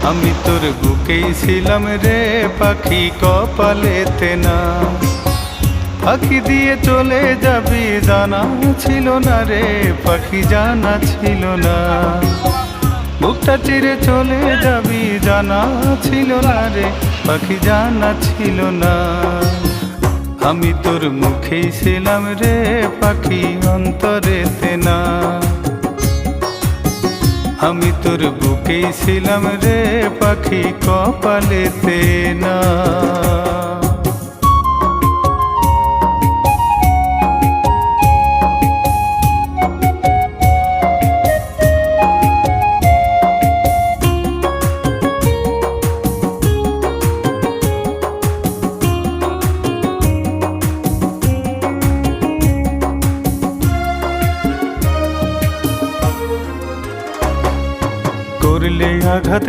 আমি তোর বুকেই ছিলাম রে পাখি, কপালেতে না। ফাঁকি দিয়ে চলে যাবি জানা ছিল না রে পাখি, জানা ছিল না। বুকটা চিরে চলে যাবি জানা ছিল না রে পাখি, জানা ছিল না। আমি তোর মুখেই ছিলাম রে পাখি, অন্তরেতে না। আমি তোর বুকেই ছিলাম রে পাখি, কপালেতে না।